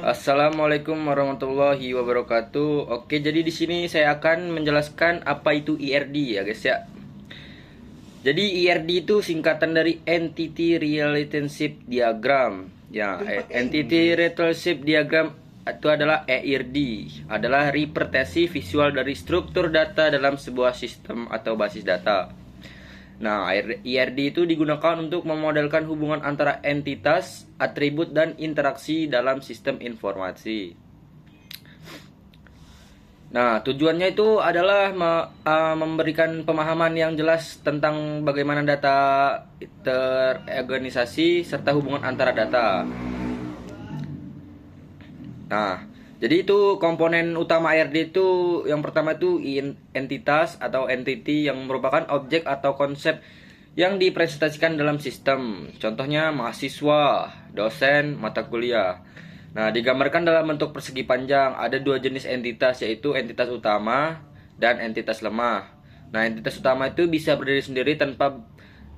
Assalamualaikum warahmatullahi wabarakatuh. Oke, jadi di sini saya akan menjelaskan apa itu IRD ya, guys ya. Jadi IRD itu singkatan dari Entity Relationship Diagram. Ya, Entity Relationship Diagram itu adalah EIRD, adalah representasi visual dari struktur data dalam sebuah sistem atau basis data. Nah, IRD itu digunakan untuk memodelkan hubungan antara entitas, atribut, dan interaksi dalam sistem informasi. Nah, tujuannya itu adalah memberikan pemahaman yang jelas tentang bagaimana data terorganisasi serta hubungan antara data. Nah, jadi itu komponen utama IRD itu yang pertama itu entitas atau entity yang merupakan objek atau konsep yang dipresentasikan dalam sistem. Contohnya mahasiswa, dosen, mata kuliah. Nah, digambarkan dalam bentuk persegi panjang. Ada dua jenis entitas, yaitu entitas utama dan entitas lemah. Nah, entitas utama itu bisa berdiri sendiri tanpa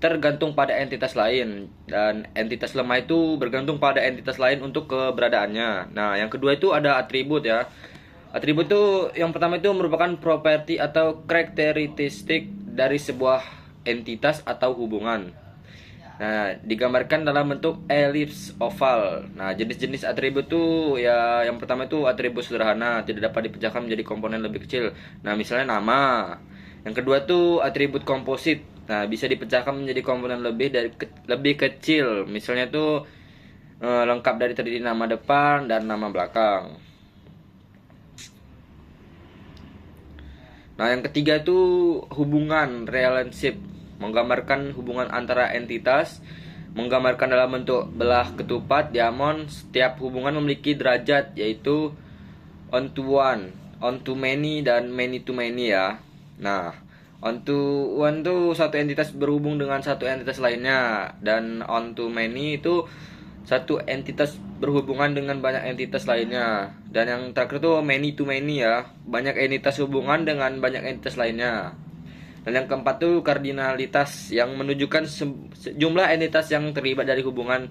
tergantung pada entitas lain, dan entitas lemah itu bergantung pada entitas lain untuk keberadaannya. Nah, yang kedua itu ada atribut ya. Atribut itu yang pertama itu merupakan properti atau karakteristik dari sebuah entitas atau hubungan. Nah, digambarkan dalam bentuk elips oval. Nah, jenis-jenis atribut itu ya yang pertama itu atribut sederhana, tidak dapat dipecahkan menjadi komponen lebih kecil. Nah, misalnya nama. Yang kedua itu atribut komposit. Nah, bisa dipecahkan menjadi komponen lebih kecil. Misalnya itu lengkap dari terdiri nama depan dan nama belakang. Nah, yang ketiga itu hubungan relationship, menggambarkan hubungan antara entitas, menggambarkan dalam bentuk belah ketupat diamond. Setiap hubungan memiliki derajat, yaitu on to one, on to many, dan many to many ya. Nah, on to one itu satu entitas berhubung dengan satu entitas lainnya, dan on to many itu satu entitas berhubungan dengan banyak entitas lainnya. Dan yang terakhir tuh many to many ya, banyak entitas hubungan dengan banyak entitas lainnya. Dan yang keempat tuh kardinalitas, yang menunjukkan sejumlah entitas yang terlibat dari hubungan.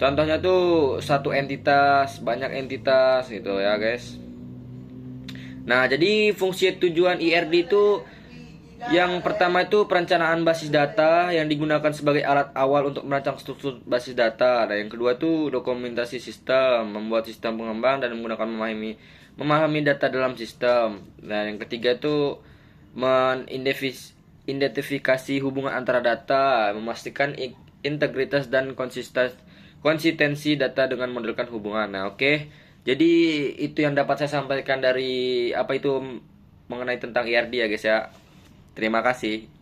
Contohnya tuh satu entitas, banyak entitas gitu ya guys. Nah, jadi fungsi tujuan IRD itu yang pertama itu perencanaan basis data yang digunakan sebagai alat awal untuk merancang struktur basis data. Dan yang kedua itu dokumentasi sistem, membuat sistem pengembang dan menggunakan memahami data dalam sistem. Dan yang ketiga itu mengidentifikasi hubungan antara data, memastikan integritas dan konsistensi data dengan modelkan hubungan. Nah, oke. Jadi itu yang dapat saya sampaikan dari apa itu mengenai tentang IRD ya guys ya. Terima kasih.